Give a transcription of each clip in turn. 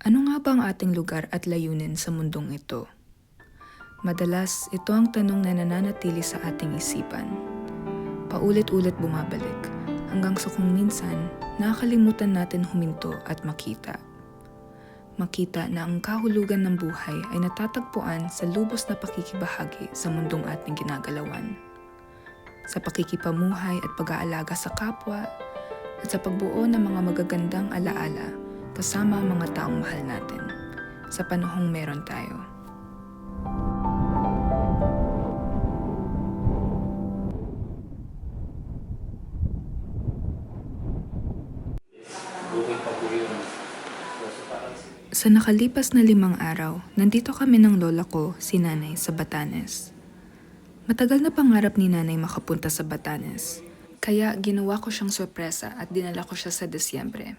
Ano nga ba ang ating lugar at layunin sa mundong ito? Madalas, ito ang tanong na nananatili sa ating isipan. Paulit-ulit bumabalik, hanggang sa kung minsan, nakakalimutan natin huminto at makita. Makita na ang kahulugan ng buhay ay natatagpuan sa lubos na pakikibahagi sa mundong ating ginagalawan. Sa pakikipamuhay at pag-aalaga sa kapwa, at sa pagbuo ng mga magagandang alaala kasama ang mga taong mahal natin sa panahong meron tayo. Sa nakalipas na 5 araw, nandito kami ng lola ko, si Nanay, sa Batanes. Matagal na pangarap ni Nanay makapunta sa Batanes, kaya ginawa ko siyang sorpresa at dinala ko siya sa Disyembre.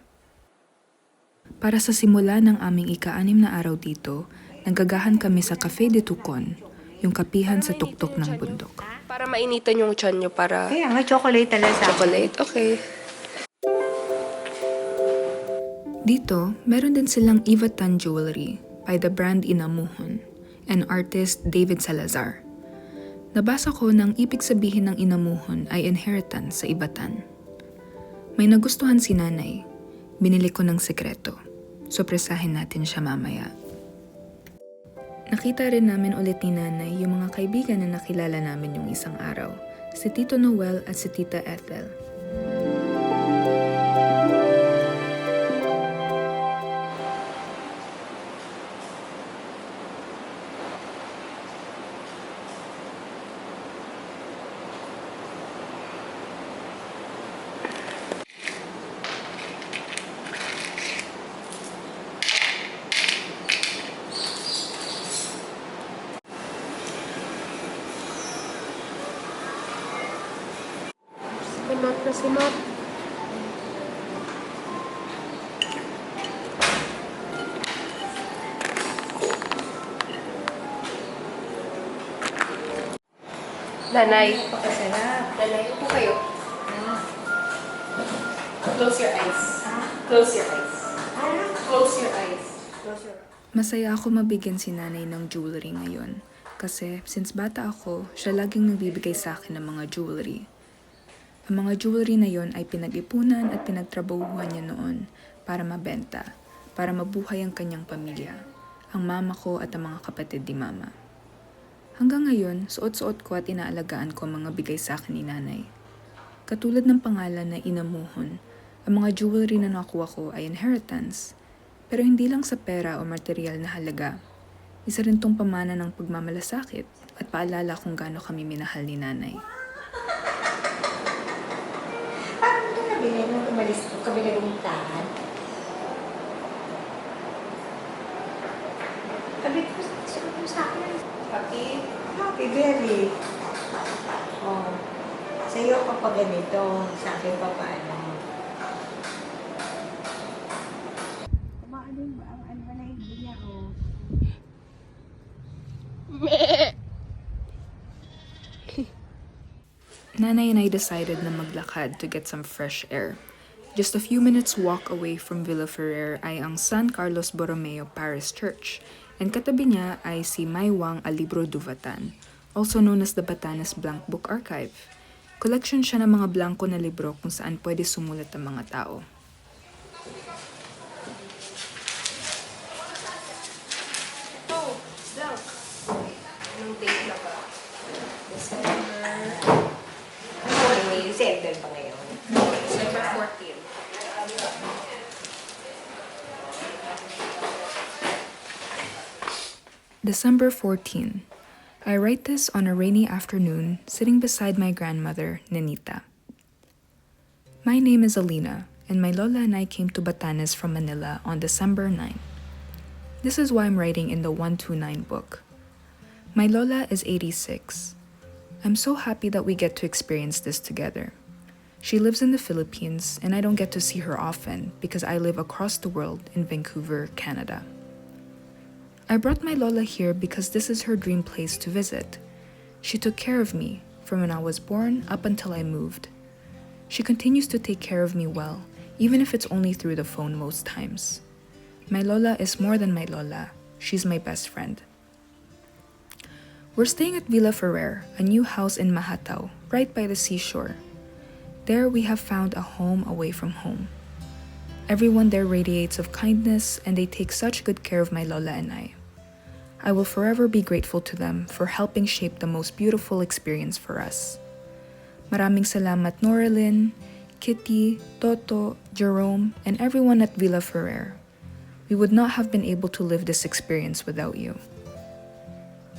Para sa simula ng aming ika-6 na araw dito, naggagahan kami sa Cafe de Tucon, yung kapihan sa tuktok ng bundok. Para mainitan yung tiyan nyo, para... Kaya nga, chocolate talaga. Chocolate, okay. Dito, meron din silang Ivatan Jewelry by the brand Inamuhon and artist David Salazar. Nabasa ko na ang ibig sabihin ng Inamuhon ay inheritance sa Ivatan. May nagustuhan si Nanay. Binili ko ng sekreto. Sorpresahin natin siya mamaya. Nakita rin namin ulit ni Nanay yung mga kaibigan na nakilala namin yung isang araw. Si Tito Noel at si Tita Ethel. Simat na simat. Nanay. Pakasarap. Nanay, upo kayo. Close your eyes. Close your eyes. Close your eyes. Close your eyes. Masaya ako mabigyan si Nanay ng jewelry ngayon. Kasi since bata ako, siya laging nagbibigay sa akin ng mga jewelry. Ang mga jewelry na yon ay pinag-ipunan at pinagtrabahuhan niya noon para mabenta, para mabuhay ang kanyang pamilya, ang mama ko at ang mga kapatid ni mama. Hanggang ngayon, suot-suot ko at inaalagaan ko ang mga bigay sa akin ni Nanay. Katulad ng pangalan na Inamuhon, ang mga jewelry na nakuha ko ay inheritance, pero hindi lang sa pera o material na halaga. Isa rin tong pamana ng pagmamalasakit at paalala kung gaano kami minahal ni Nanay. Parang ito nabili nung umalis ko, kami nagumitahan. Sabi ko, suot mo sa akin. Happy? Happy, very. Oh. Sa'yo kapag ganito, sa akin pa paano. Kumaano ba ang ano na hindi niya, oh. Nanay and I decided na maglakad to get some fresh air. Just a few minutes walk away from Villa Ferrer ay ang San Carlos Borromeo Parish Church, and katabi niya ay si Maywang a Libro du Batan, also known as the Batanes Blank Book Archive. Collection siya ng mga blanko na libro kung saan pwede sumulat ang mga tao. Oh, blank. Anong date na ba? December... May December pa ngayon. December 14. December 14. I write this on a rainy afternoon, sitting beside my grandmother, Nenita. My name is Alina, and my Lola and I came to Batanes from Manila on December 9. This is why I'm writing in the 129 book. My Lola is 86. I'm so happy that we get to experience this together. She lives in the Philippines, and I don't get to see her often because I live across the world in Vancouver, Canada. I brought my Lola here because this is her dream place to visit. She took care of me from when I was born up until I moved. She continues to take care of me well, even if it's only through the phone most times. My lola is more than my lola. She's my best friend. We're staying at Villa Ferrer, a new house in Mahatao, right by the seashore. There we have found a home away from home. Everyone there radiates of kindness and they take such good care of my lola and I. I will forever be grateful to them for helping shape the most beautiful experience for us. Maraming salamat Norilyn, Kitty, Toto, Jerome, and everyone at Villa Ferrer. We would not have been able to live this experience without you.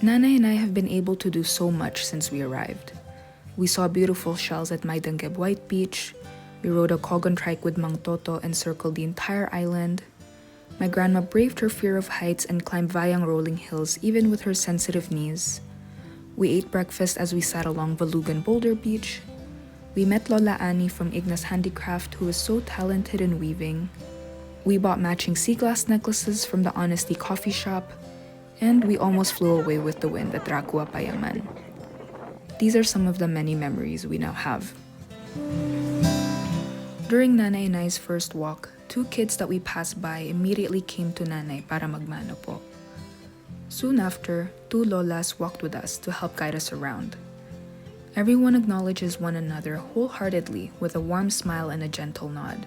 Nanay and I have been able to do so much since we arrived. We saw beautiful shells at Maidangeb White Beach. We rode a Kogon trike with Mang Toto and circled the entire island. My grandma braved her fear of heights and climbed Vayang rolling hills even with her sensitive knees. We ate breakfast as we sat along Valugan Boulder Beach. We met Lola Annie from Igna's Handicraft, who is so talented in weaving. We bought matching sea glass necklaces from the Honesty coffee shop. And we almost flew away with the wind at Rakua Payaman. These are some of the many memories we now have. During Nanay and I's first walk, 2 kids that we passed by immediately came to Nanay para magmano po. Soon after, 2 lolas walked with us to help guide us around. Everyone acknowledges one another wholeheartedly with a warm smile and a gentle nod.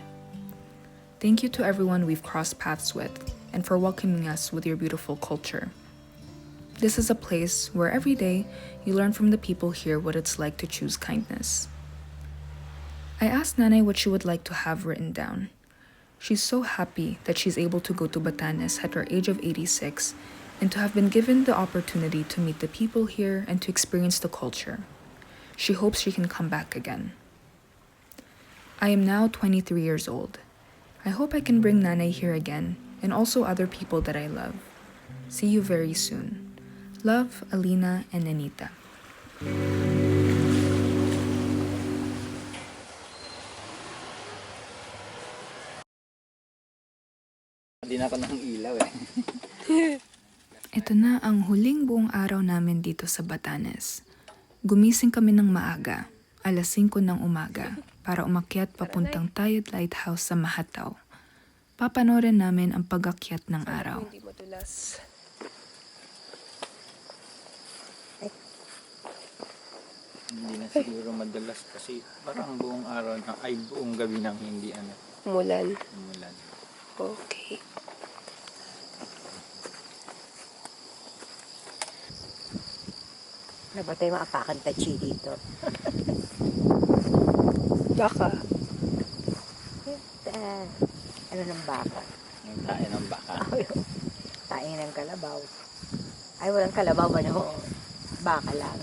Thank you to everyone we've crossed paths with and for welcoming us with your beautiful culture. This is a place where every day you learn from the people here what it's like to choose kindness. I asked Nanay what she would like to have written down. She's so happy that she's able to go to Batanes at her age of 86 and to have been given the opportunity to meet the people here and to experience the culture. She hopes she can come back again. I am now 23 years old. I hope I can bring Nanay here again and also other people that I love. See you very soon. Love, Alina and Nenita. Hindi na ako ng ilaw eh. Ito na ang huling buong araw namin dito sa Batanes. Gumising kami ng maaga, 5:00 ng umaga, para umakyat papuntang Tayud Lighthouse sa Mahatao. Papanoorin namin ang pag-akyat ng araw. Hindi madulas. Hindi na siguro madalas kasi parang buong araw na, ay buong gabi nang hindi Umulan. umulan. Okay. Nabatay maapakan tachi dito. Baka. Ano ng baka? Yung tae ng baka. Taing ng kalabaw. Ay, walang kalabaw ba no? Baka lang.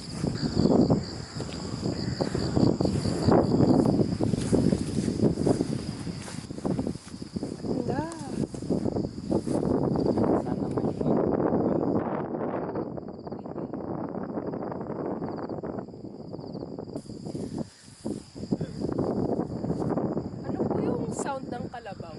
Ganda. Sana naman yun. Ano po yung sound ng kalabaw?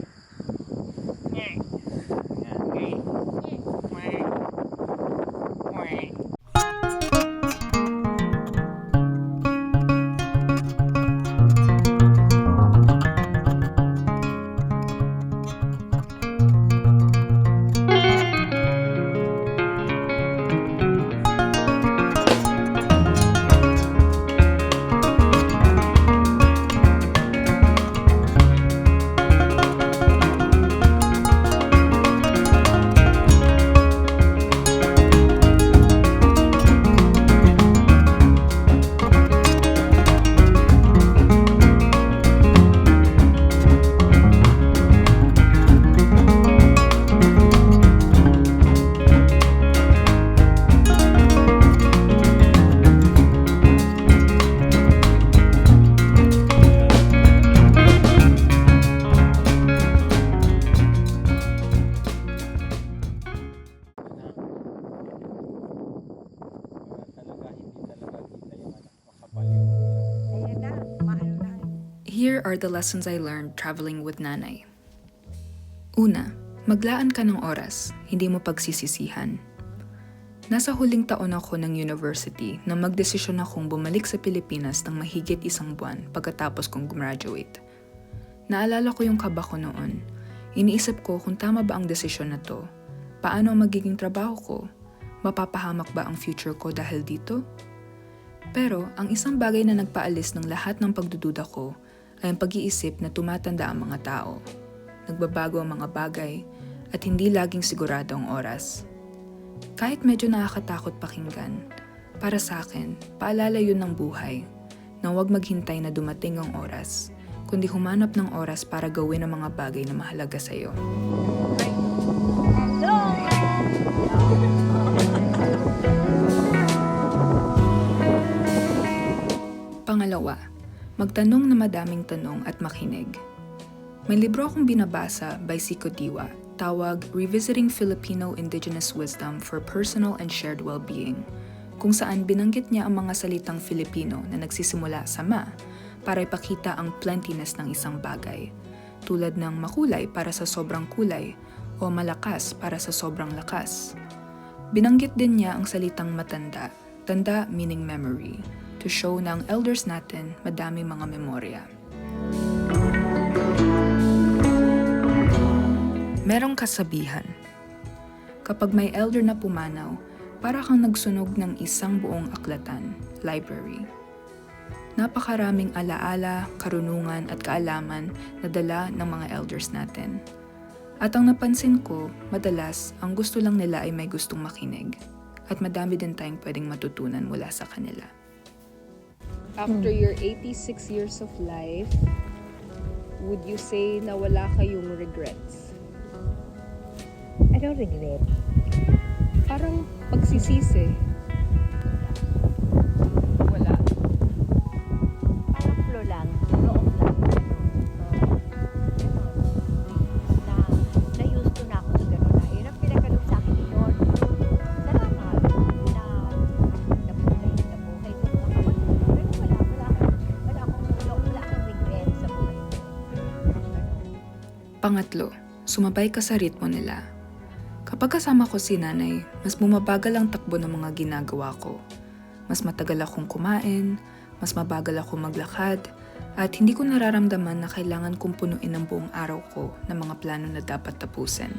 Here are the lessons I learned traveling with Nanay. Una, maglaan ka ng oras, hindi mo pagsisisihan. Nasa huling taon ako ng university na magdesisyon akong bumalik sa Pilipinas ng mahigit 1 buwan pagkatapos kong gumraduate. Naalala ko yung kaba ko noon, Iniisip ko kung tama ba ang desisyon na to. Paano ang magiging trabaho ko? Mapapahamak ba ang future ko dahil dito? Pero ang isang bagay na nagpaalis ng lahat ng pagdududa ko ay ang pag-iisip na tumatanda ang mga tao. Nagbabago ang mga bagay at hindi laging sigurado ang oras. Kahit medyo nakakatakot pakinggan, para sa akin, paalala yun ng buhay na huwag maghintay na dumating ang oras, kundi humanap ng oras para gawin ang mga bagay na mahalaga sa iyo. Pangalawa, magtanong na madaming tanong at makinig. May libro akong binabasa by Zico Diwa, tawag Revisiting Filipino Indigenous Wisdom for Personal and Shared Well-Being, kung saan binanggit niya ang mga salitang Filipino na nagsisimula sa ma para ipakita ang plentiness ng isang bagay, tulad ng makulay para sa sobrang kulay o malakas para sa sobrang lakas. Binanggit din niya ang salitang matanda, tanda meaning memory, to show na ang elders natin madami mga memorya. Merong kasabihan, kapag may elder na pumanaw, para kang nagsunog ng isang buong aklatan, library. Napakaraming alaala, karunungan at kaalaman na dala ng mga elders natin. At ang napansin ko, madalas ang gusto lang nila ay may gustong makinig. At madami din tayong pwedeng matutunan mula sa kanila. After your 86 years of life, would you say na wala kayong regrets? I don't regret. Parang pagsisisi. Wala. Parang flow lang, loob lang. Na-used to na ako sa gano'n na. Yun ang pinagano'n sa akin yun. Salamat na nabuhay ko. Pero wala akong regret sa buhay. Pangatlo, sumabay ka sa ritmo nila. Kapag kasama ko si nanay, mas bumabagal ang takbo ng mga ginagawa ko. Mas matagal akong kumain, mas mabagal ako maglakad, at hindi ko nararamdaman na kailangan kong punuin ang buong araw ko ng mga plano na dapat tapusin.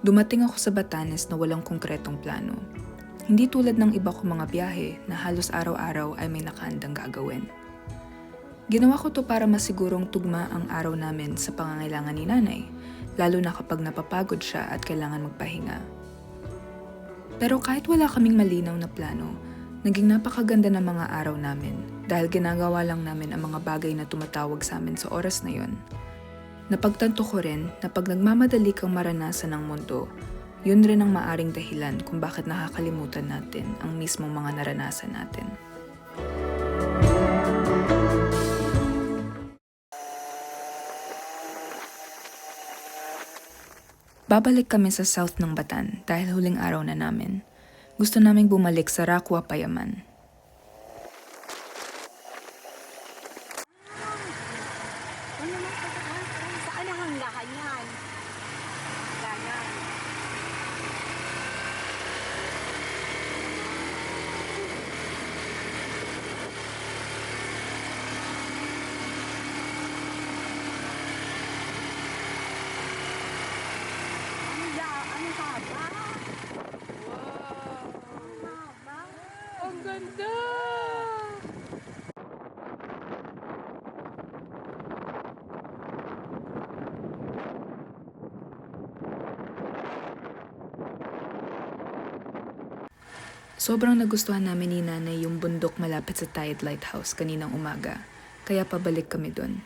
Dumating ako sa Batanes na walang konkretong plano. Hindi tulad ng iba kong mga biyahe na halos araw-araw ay may nakahandang gagawin. Ginawa ko to para masigurong tugma ang araw namin sa pangangailangan ni nanay, lalo na kapag napapagod siya at kailangan magpahinga. Pero kahit wala kaming malinaw na plano, naging napakaganda ng mga araw namin dahil ginagawa lang namin ang mga bagay na tumatawag sa amin sa oras na yon. Napagtanto ko rin na pag nagmamadali kang maranasan ng mundo, yun rin ang maaring dahilan kung bakit nakakalimutan natin ang mismong mga naranasan natin. Babalik kami sa south ng Batan dahil huling araw na namin. Gusto naming bumalik sa Raqua, Payaman. Saan ang hanggahan yan? Ganyan. Ang haba. Ang ganda! Sobrang nagustuhan namin ni nanay yung bundok malapit sa Tayed Lighthouse kaninang umaga, kaya pabalik kami dun.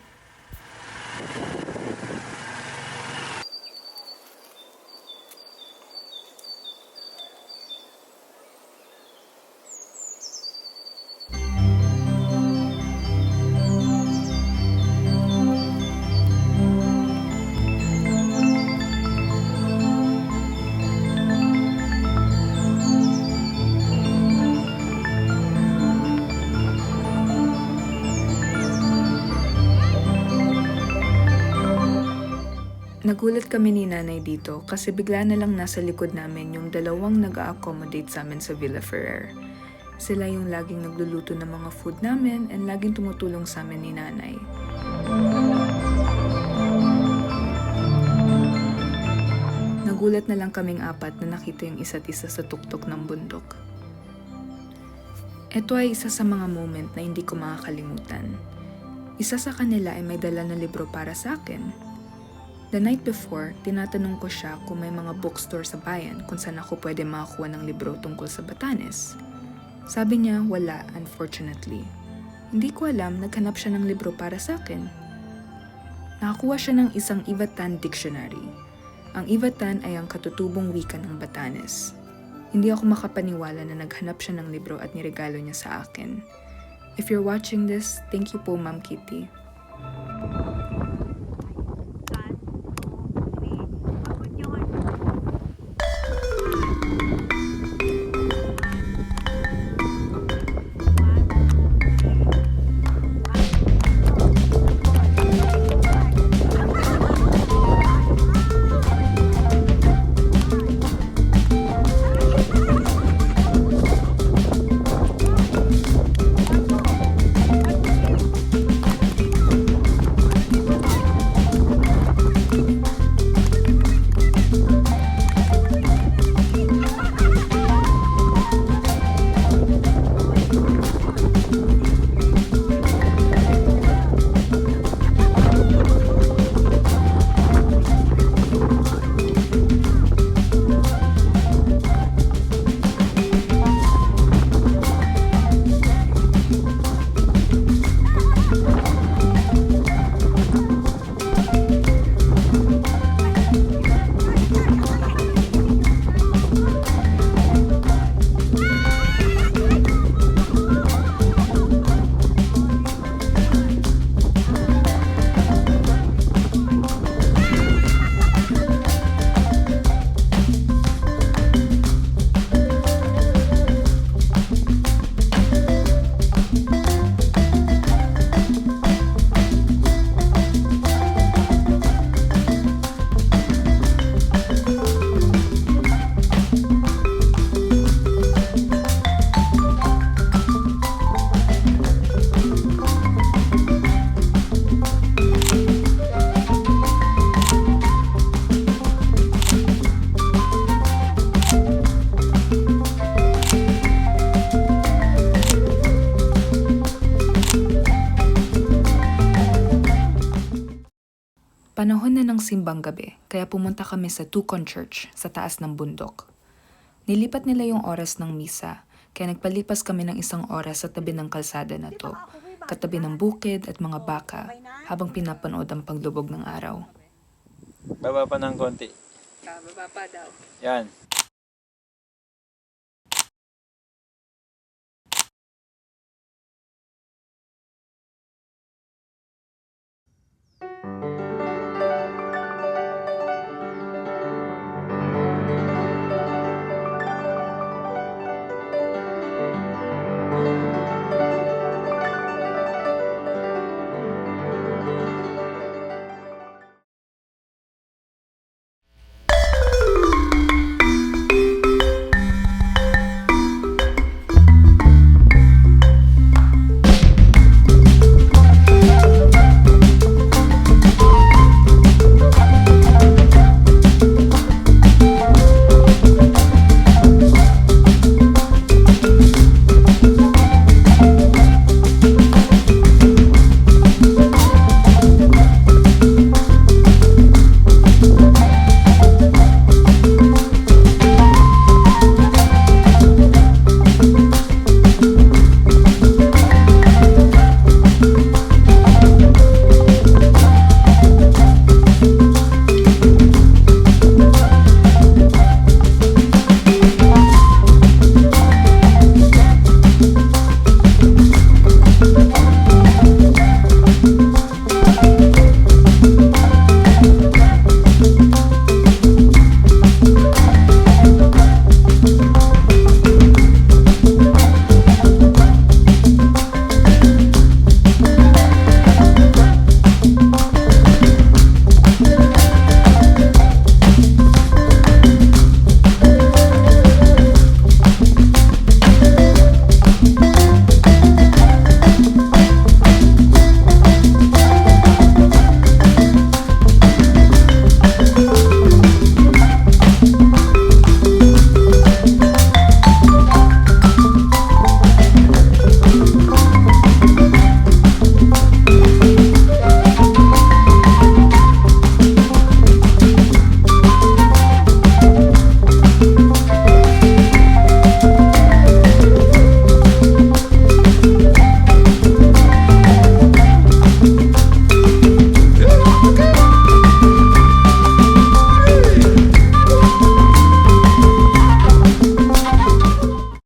Nagulat kami ni nanay dito kasi bigla na lang nasa likod namin yung dalawang nag-a-accommodate sa amin sa Villa Ferrer. Sila yung laging nagluluto ng mga food namin and laging tumutulong sa amin ni nanay. Nagulat na lang kaming apat na nakita yung isa't isa sa tuktok ng bundok. Ito ay isa sa mga moment na hindi ko makakalimutan. Isa sa kanila ay may dala na libro para sa akin. The night before, tinatanong ko siya kung may mga bookstore sa bayan kung saan ako pwede makakuha ng libro tungkol sa Batanes. Sabi niya, wala, unfortunately. Hindi ko alam, naghanap siya ng libro para sa akin. Nakakuha siya ng isang Ivatan dictionary. Ang Ivatan ay ang katutubong wika ng Batanes. Hindi ako makapaniwala na naghanap siya ng libro at niregalo niya sa akin. If you're watching this, thank you po, Ma'am Kitty. Panahon na ng simbang gabi, kaya pumunta kami sa Tucon Church sa taas ng bundok. Nilipat nila yung oras ng misa, kaya nagpalipas kami ng isang oras sa tabi ng kalsada na to, katabi ng bukid at mga baka, habang pinapanood ang paglubog ng araw. Baba pa ng konti. Baba pa daw. Yan.